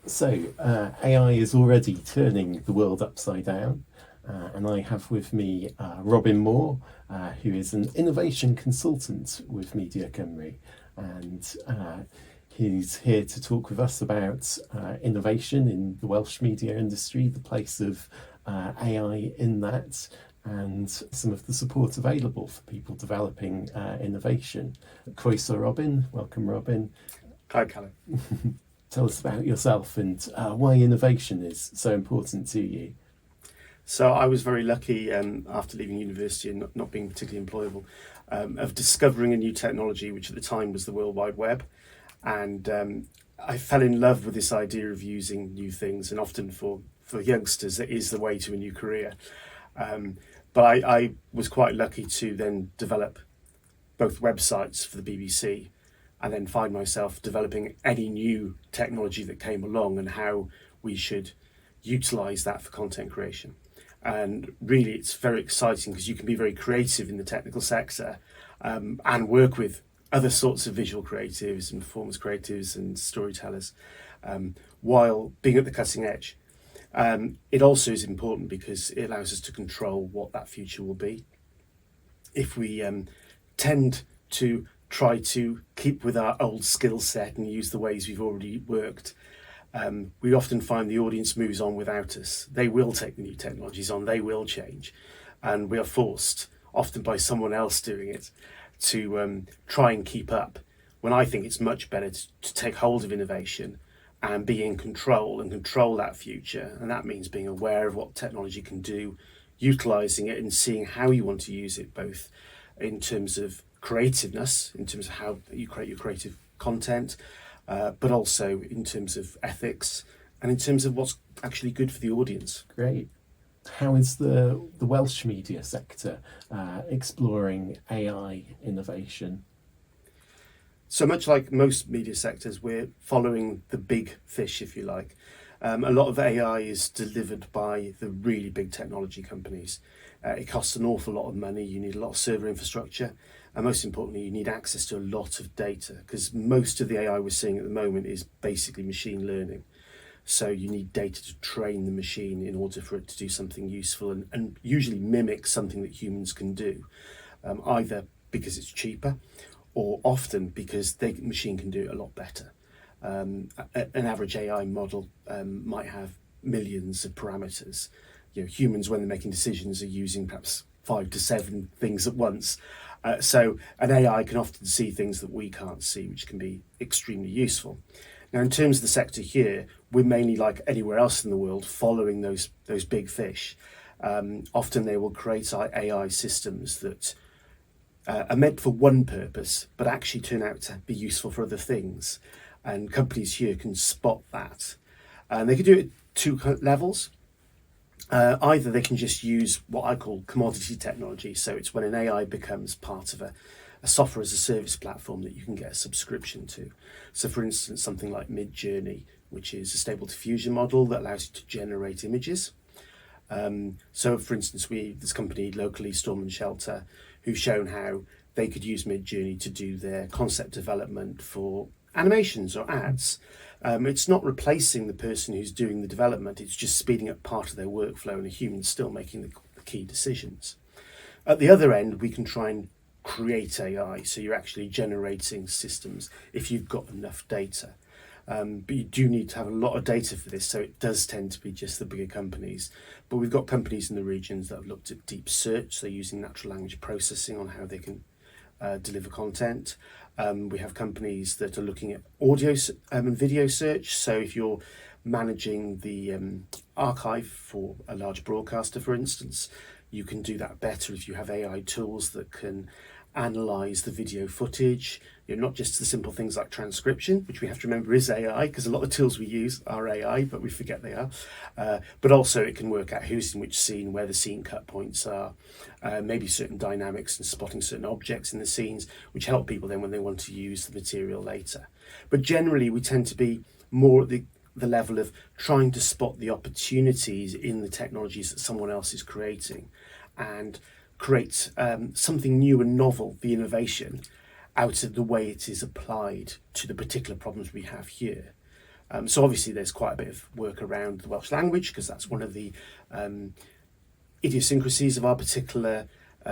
AI is already turning the world upside down, and I have with me Robin Moore, who is an innovation consultant with Media Cymru, and he's here to talk with us about innovation in the Welsh media industry, the place of AI in that, and some of the support available for people developing innovation. Croeso Robin, welcome Robin. Hi, Callum. Tell us about yourself and why innovation is so important to you. So I was very lucky after leaving university and not being particularly employable, of discovering a new technology, which at the time was the World Wide Web. And I fell in love with this idea of using new things, and often for youngsters, it is the way to a new career. But I was quite lucky to then develop both websites for the BBC and then find myself developing any new technology that came along and how we should utilize that for content creation. And really, it's very exciting because you can be very creative in the technical sector and work with other sorts of visual creatives and performance creatives and storytellers while being at the cutting edge. It also is important because it allows us to control what that future will be. If we tend to try to keep with our old skill set and use the ways we've already worked, we often find the audience moves on without us. They will take the new technologies on, they will change, and we are forced, often by someone else doing it, to try and keep up, when I think it's much better to take hold of innovation and be in control and control that future. And that means being aware of what technology can do, utilising it and seeing how you want to use it, both in terms of creativeness, in terms of how you create your creative content, but also in terms of ethics and in terms of what's actually good for the audience. Great. How is the Welsh media sector exploring AI innovation? So much like most media sectors, we're following the big fish, if you like. A lot of AI is delivered by the really big technology companies. It costs an awful lot of money. You need a lot of server infrastructure. And most importantly, you need access to a lot of data, because most of the AI we're seeing at the moment is basically machine learning. So you need data to train the machine in order for it to do something useful and usually mimic something that humans can do, either because it's cheaper or often because the machine can do it a lot better. An average AI model might have millions of parameters. Humans, when they're making decisions, are using perhaps 5 to 7 things at once. So an AI can often see things that we can't see, which can be extremely useful. Now, in terms of the sector here, we're mainly like anywhere else in the world, following those big fish. Often they will create AI systems that are meant for one purpose, but actually turn out to be useful for other things. And companies here can spot that. And they can do it at 2 levels. Either they can just use what I call commodity technology. So it's when an AI becomes part of a software as a service platform that you can get a subscription to. So for instance, something like Midjourney, which is a stable diffusion model that allows you to generate images. So for instance, this company locally, Storm and Shelter, who've shown how they could use Midjourney to do their concept development for animations or ads. It's not replacing the person who's doing the development, it's just speeding up part of their workflow and a human's still making the key decisions. At the other end, we can try and create AI, so you're actually generating systems if you've got enough data. But you do need to have a lot of data for this, so it does tend to be just the bigger companies. But we've got companies in the regions that have looked at deep search, so using natural language processing on how they can deliver content. We have companies that are looking at audio and video search, so if you're managing the archive for a large broadcaster, for instance, you can do that better if you have AI tools that can analyze the video footage, not just the simple things like transcription, which we have to remember is AI, because a lot of tools we use are AI, but we forget they are. But also it can work out who's in which scene, where the scene cut points are, maybe certain dynamics and spotting certain objects in the scenes, which help people then when they want to use the material later. But generally we tend to be more at the level of trying to spot the opportunities in the technologies that someone else is creating and create something new and novel, the innovation, out of the way it is applied to the particular problems we have here. So obviously there's quite a bit of work around the Welsh language, because that's one of the idiosyncrasies of our particular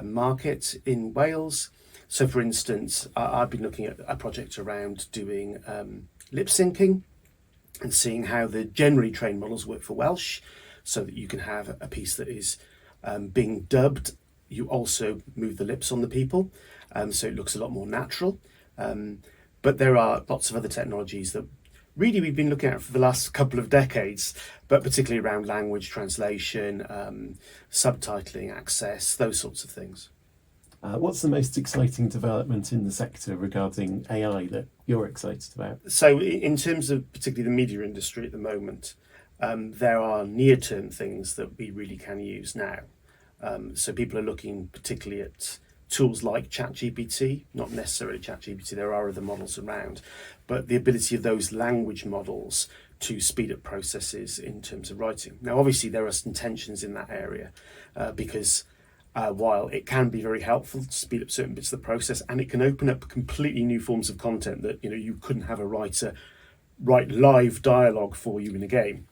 market in Wales. So for instance, I've been looking at a project around doing lip syncing and seeing how the generally trained models work for Welsh, so that you can have a piece that is being dubbed. You also move the lips on the people, so it looks a lot more natural. But there are lots of other technologies that really we've been looking at for the last couple of decades, but particularly around language translation, subtitling, access, those sorts of things. What's the most exciting development in the sector regarding AI that you're excited about? So in terms of particularly the media industry at the moment, there are near-term things that we really can use now. So people are looking particularly at tools like ChatGPT, not necessarily ChatGPT, there are other models around, but the ability of those language models to speed up processes in terms of writing. Now, obviously, there are some tensions in that area because while it can be very helpful to speed up certain bits of the process, and it can open up completely new forms of content that you couldn't have a writer write live dialogue for you in a game.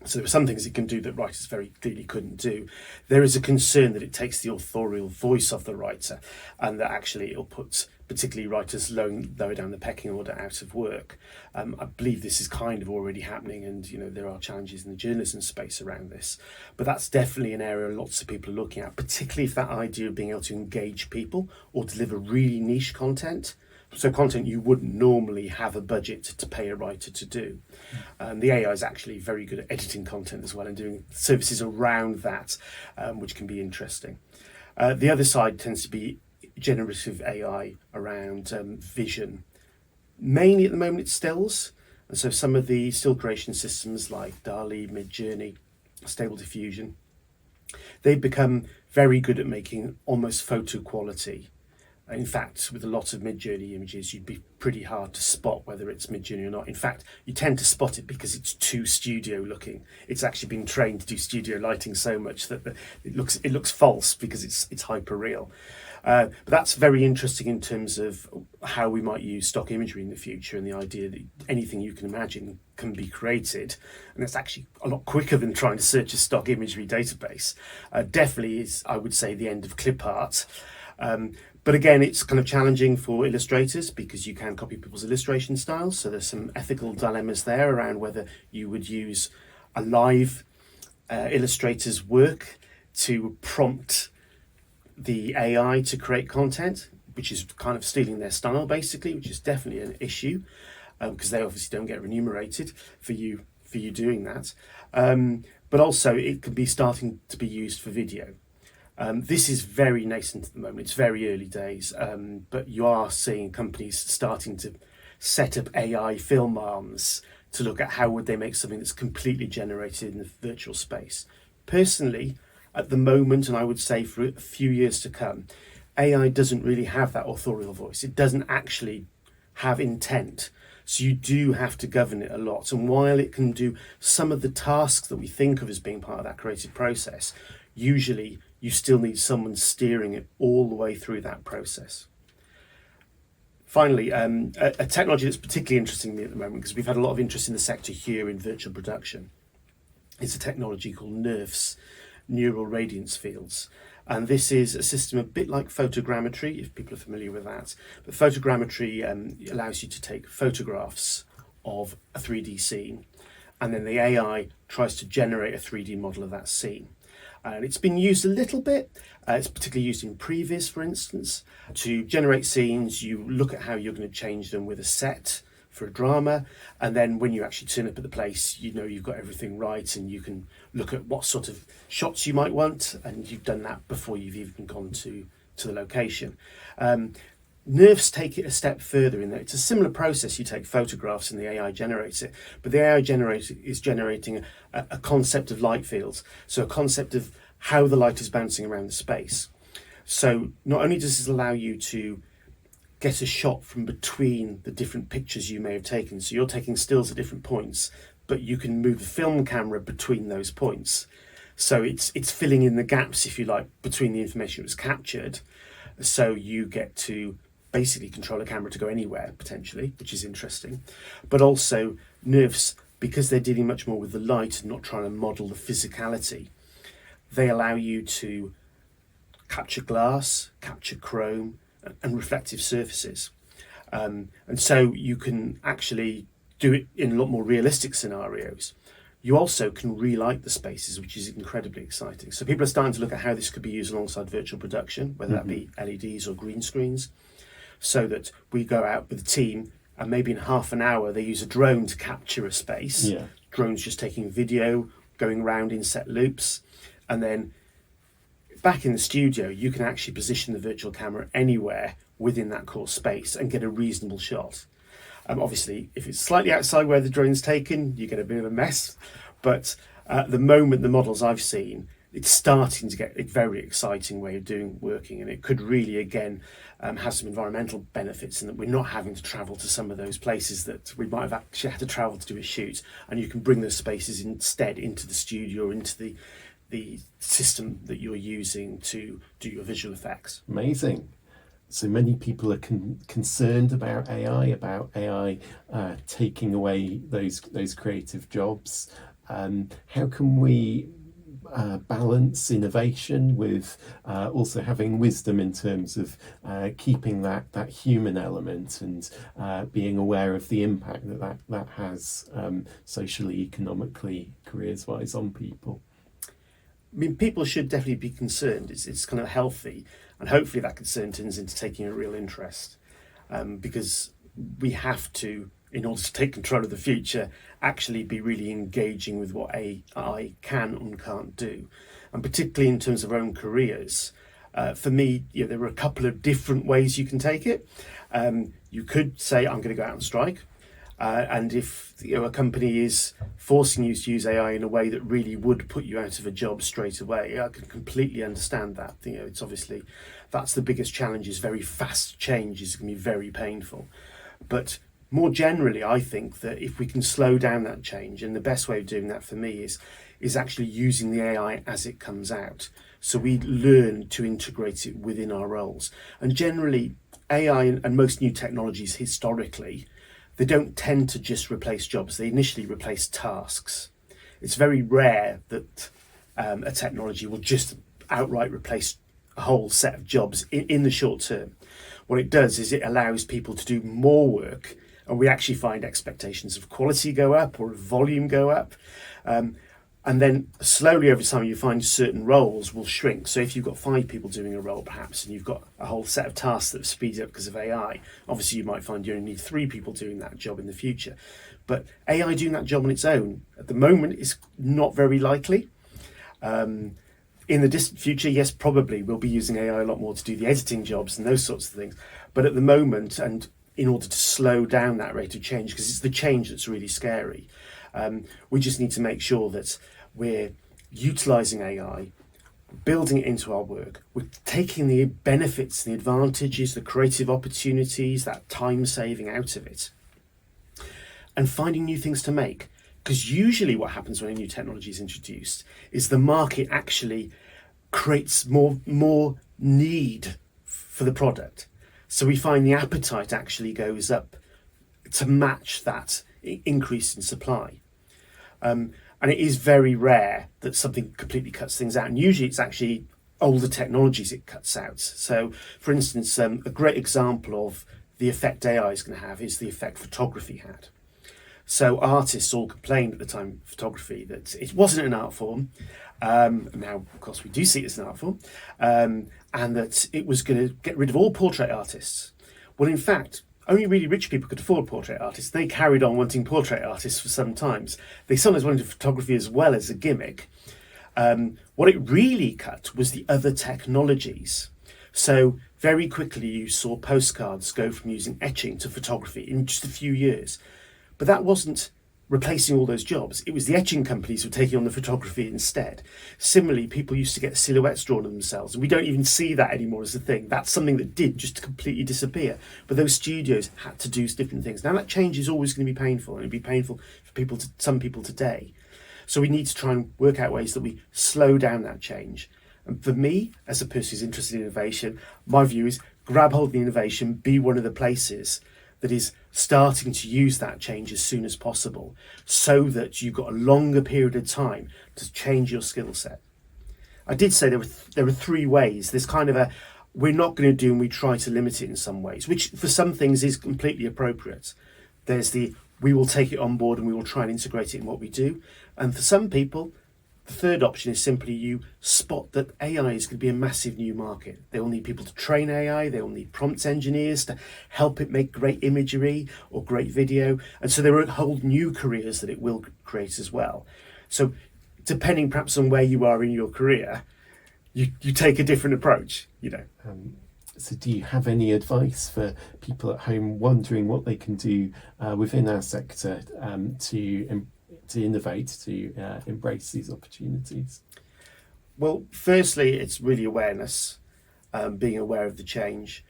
So there are some things it can do that writers very clearly couldn't do. There is a concern that it takes the authorial voice of the writer, and that actually it'll put particularly writers lower down the pecking order out of work. I believe this is kind of already happening, and there are challenges in the journalism space around this. But that's definitely an area lots of people are looking at, particularly if that idea of being able to engage people or deliver really niche content. So content you wouldn't normally have a budget to pay a writer to do. The AI is actually very good at editing content as well and doing services around that, which can be interesting. The other side tends to be generative AI around vision. Mainly at the moment it's stills. And so some of the still creation systems like DALL-E, Midjourney, Stable Diffusion, they've become very good at making almost photo quality. In fact, with a lot of Midjourney images, you'd be pretty hard to spot whether it's Midjourney or not. In fact, you tend to spot it because it's too studio looking. It's actually been trained to do studio lighting so much that it looks false because it's hyper real. But that's very interesting in terms of how we might use stock imagery in the future, and the idea that anything you can imagine can be created, and it's actually a lot quicker than trying to search a stock imagery database. Definitely is, I would say, the end of clip art. But again, it's kind of challenging for illustrators because you can copy people's illustration styles. So there's some ethical dilemmas there around whether you would use a live illustrator's work to prompt the AI to create content, which is kind of stealing their style basically, which is definitely an issue because they obviously don't get remunerated for you doing that. But also it can be starting to be used for video. This is very nascent at the moment. It's very early days, but you are seeing companies starting to set up AI film arms to look at how would they make something that's completely generated in the virtual space. Personally, at the moment, and I would say for a few years to come, AI doesn't really have that authorial voice. It doesn't actually have intent. So you do have to govern it a lot. And while it can do some of the tasks that we think of as being part of that creative process, usually you still need someone steering it all the way through that process. Finally, a technology that's particularly interesting to me at the moment, because we've had a lot of interest in the sector here in virtual production, is a technology called NERFs, Neural Radiance Fields. And this is a system a bit like photogrammetry, if people are familiar with that. But photogrammetry allows you to take photographs of a 3D scene, and then the AI tries to generate a 3D model of that scene. And it's been used a little bit. It's particularly used in previs, for instance. To generate scenes, you look at how you're going to change them with a set for a drama. And then when you actually turn up at the place, you've got everything right, and you can look at what sort of shots you might want. And you've done that before you've even gone to the location. NERFs take it a step further in that it's a similar process. You take photographs and the AI generates it, but the AI is generating a concept of light fields, so a concept of how the light is bouncing around the space. So not only does this allow you to get a shot from between the different pictures you may have taken, so you're taking stills at different points, but you can move the film camera between those points. So it's filling in the gaps, if you like, between the information that was captured, so you get to basically control a camera to go anywhere potentially, which is interesting, but also nerves, because they're dealing much more with the light and not trying to model the physicality. They allow you to capture glass, capture chrome, and reflective surfaces. And so you can actually do it in a lot more realistic scenarios. You also can relight the spaces, which is incredibly exciting. So people are starting to look at how this could be used alongside virtual production, whether that be LEDs or green screens, so that we go out with a team and maybe in half an hour they use a drone to capture a space. Yeah. Drones just taking video, going around in set loops, and then back in the studio, you can actually position the virtual camera anywhere within that core space and get a reasonable shot. Obviously, if it's slightly outside where the drone's taken, you get a bit of a mess. But at the moment, the models I've seen, it's starting to get a very exciting way of working, and it could really, again, have some environmental benefits in that we're not having to travel to some of those places that we might have actually had to travel to do a shoot, and you can bring those spaces instead into the studio or into the system that you're using to do your visual effects. Amazing. So many people are concerned about AI taking away those creative jobs. How can we balance innovation with also having wisdom in terms of keeping that human element and being aware of the impact that has socially, economically, careers-wise on people? I mean, people should definitely be concerned. It's kind of healthy, and hopefully that concern turns into taking a real interest, because we have to, in order to take control of the future, actually be really engaging with what AI can and can't do, and particularly in terms of our own careers. For me, there are a couple of different ways you can take it. You could say, I'm going to go out on strike. And if a company is forcing you to use AI in a way that really would put you out of a job straight away, I can completely understand that. It's obviously, that's the biggest challenge, is very fast change is going to be very painful. But more generally, I think that if we can slow down that change, and the best way of doing that for me is actually using the AI as it comes out. So we learn to integrate it within our roles. And generally, AI and most new technologies historically, they don't tend to just replace jobs. They initially replace tasks. It's very rare that a technology will just outright replace a whole set of jobs in the short term. What it does is it allows people to do more work, and we actually find expectations of quality go up or volume go up. And then slowly over time, you find certain roles will shrink. So if you've got 5 people doing a role perhaps, and you've got a whole set of tasks that speed up because of AI, obviously you might find you only need 3 people doing that job in the future. But AI doing that job on its own at the moment is not very likely. In the distant future, yes, probably we'll be using AI a lot more to do the editing jobs and those sorts of things. But at the moment, and in order to slow down that rate of change, because it's the change that's really scary, we just need to make sure that we're utilising AI, building it into our work, we're taking the benefits, the advantages, the creative opportunities, that time saving out of it, and finding new things to make. Because usually what happens when a new technology is introduced is the market actually creates more need for the product. So we find the appetite actually goes up to match that increase in supply. And it is very rare that something completely cuts things out. And usually it's actually older technologies it cuts out. So, for instance, a great example of the effect AI is going to have is the effect photography had. So artists all complained at the time of photography that it wasn't an art form. Now, of course, we do see it as an art form. And that it was going to get rid of all portrait artists. Well, in fact, only really rich people could afford portrait artists. They carried on wanting portrait artists for some times. They sometimes wanted photography as well as a gimmick. What it really cut was the other technologies. So very quickly you saw postcards go from using etching to photography in just a few years. But that wasn't replacing all those jobs. It was the etching companies who were taking on the photography instead. Similarly, people used to get silhouettes drawn of themselves, and we don't even see that anymore as a thing. That's something that did just completely disappear. But those studios had to do different things. Now that change is always going to be painful, and it'll be painful for some people today. So we need to try and work out ways that we slow down that change And for me, as a person who's interested in innovation, my view is grab hold of the innovation, be one of the places that is starting to use that change as soon as possible, so that you've got a longer period of time to change your skill set. I did say there were three ways. There's kind of a we're not going to do, and we try to limit it in some ways, which for some things is completely appropriate. There's the we will take it on board and we will try and integrate it in what we do. And for some people, the third option is simply you spot that AI is going to be a massive new market. They will need people to train AI, they will need prompt engineers to help it make great imagery or great video. And so there are whole new careers that it will create as well. So depending perhaps on where you are in your career, you take a different approach, you know. So do you have any advice for people at home wondering what they can do within our sector to innovate, to embrace these opportunities? Well, firstly, it's really awareness, being aware of the change,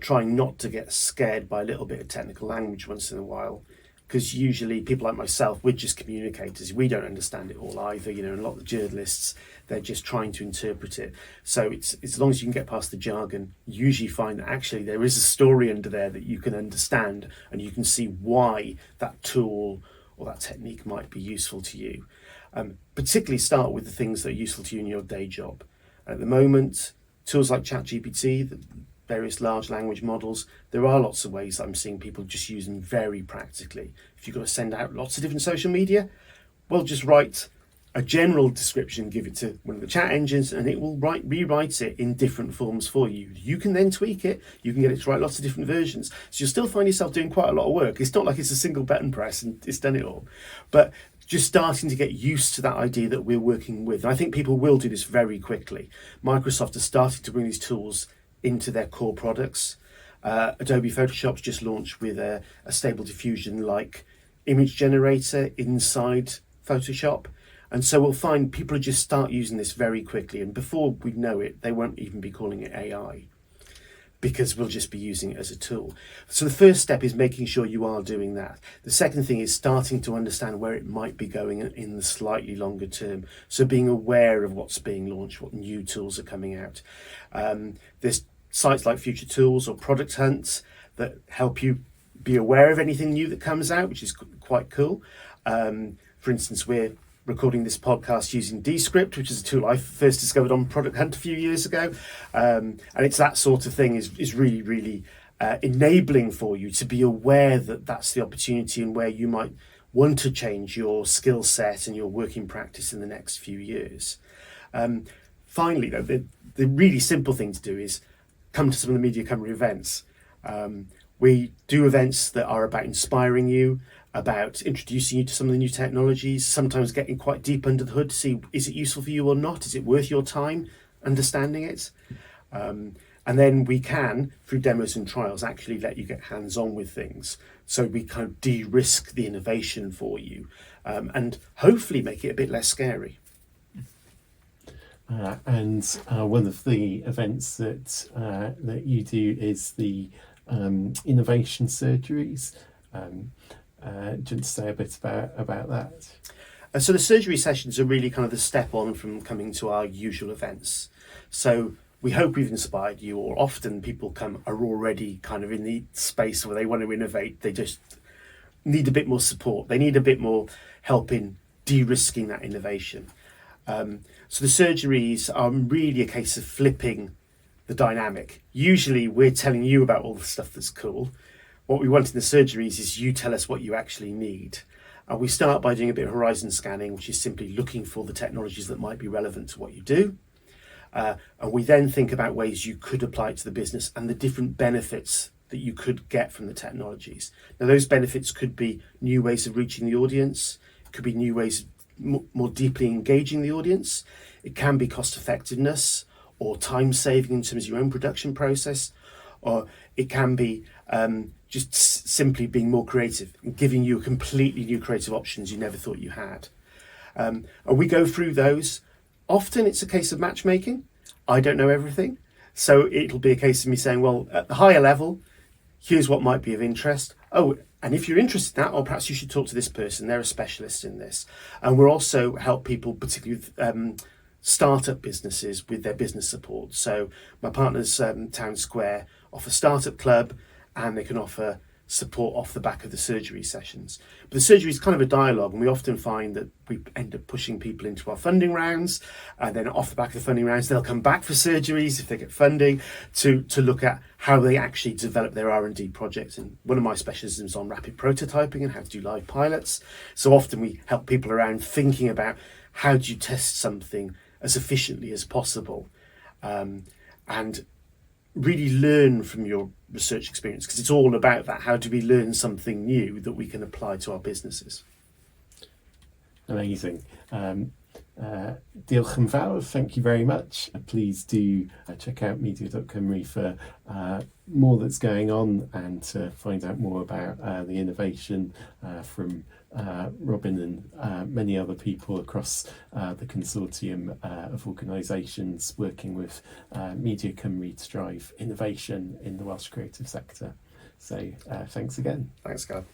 trying not to get scared by a little bit of technical language once in a while, because usually people like myself, we're just communicators. We don't understand it all either, you know, and a lot of the journalists, they're just trying to interpret it. So it's as long as you can get past the jargon, you usually find that actually there is a story under there that you can understand, and you can see why that tool or that technique might be useful to you. Particularly start with the things that are useful to you in your day job. At the moment, tools like ChatGPT, the various large language models, there are lots of ways that I'm seeing people just use them very practically. If you've got to send out lots of different social media, well, just write a general description, give it to one of the chat engines, and it will rewrite it in different forms for you. You can then tweak it, you can get it to write lots of different versions. So you'll still find yourself doing quite a lot of work. It's not like it's a single button press and it's done it all. But just starting to get used to that idea that we're working with. And I think people will do this very quickly. Microsoft has started to bring these tools into their core products. Adobe Photoshop's just launched with a stable diffusion-like image generator inside Photoshop. And so we'll find people will just start using this very quickly. And before we know it, they won't even be calling it AI, because we'll just be using it as a tool. So the first step is making sure you are doing that. The second thing is starting to understand where it might be going in the slightly longer term. So being aware of what's being launched, what new tools are coming out. There's sites like Future Tools or Product Hunts that help you be aware of anything new that comes out, which is quite cool. For instance, we're recording this podcast using Descript, which is a tool I first discovered on Product Hunt a few years ago. And it's that sort of thing is really, really enabling for you to be aware that that's the opportunity and where you might want to change your skill set and your working practice in the next few years. Finally, though, the really simple thing to do is come to some of the Media Cymru events. We do events that are about inspiring you, about introducing you to some of the new technologies, sometimes getting quite deep under the hood to see, is it useful for you or not? Is it worth your time understanding it? And then we can, through demos and trials, actually let you get hands-on with things. So we kind of de-risk the innovation for you, and hopefully make it a bit less scary. And one of the events that you do is the innovation surgeries. Do you want to say a bit about that? So the surgery sessions are really kind of the step on from coming to our usual events. So we hope we've inspired you, or often people are already kind of in the space where they want to innovate. They just need a bit more support. They need a bit more help in de-risking that innovation. So the surgeries are really a case of flipping the dynamic. Usually we're telling you about all the stuff that's cool. What we want in the surgeries is you tell us what you actually need. And we start by doing a bit of horizon scanning, which is simply looking for the technologies that might be relevant to what you do. And we then think about ways you could apply it to the business and the different benefits that you could get from the technologies. Now, those benefits could be new ways of reaching the audience. It could be new ways of more deeply engaging the audience. It can be cost effectiveness or time saving in terms of your own production process, or it can be just simply being more creative and giving you completely new creative options you never thought you had. And we go through those. Often it's a case of matchmaking. I don't know everything. So it'll be a case of me saying, well, at the higher level, here's what might be of interest. Oh, and if you're interested in that, or perhaps you should talk to this person, they're a specialist in this. And we'll also help people, particularly with startup businesses with their business support. So my partners, Town Square, offer Startup Club, and they can offer support off the back of the surgery sessions. But the surgery is kind of a dialogue, and we often find that we end up pushing people into our funding rounds, and then off the back of the funding rounds they'll come back for surgeries if they get funding to look at how they actually develop their R&D projects. And one of my specialisms is on rapid prototyping and how to do live pilots. So often we help people around thinking about how do you test something as efficiently as possible, and really learn from your research experience, because it's all about that. How do we learn something new that we can apply to our businesses? Amazing. Diolch yn fawr, thank you very much. Please do check out media.cymru for more that's going on, and to find out more about the innovation from Robin and many other people across the consortium of organisations working with Media Cymru to drive innovation in the Welsh creative sector. So thanks again. Thanks, Gav.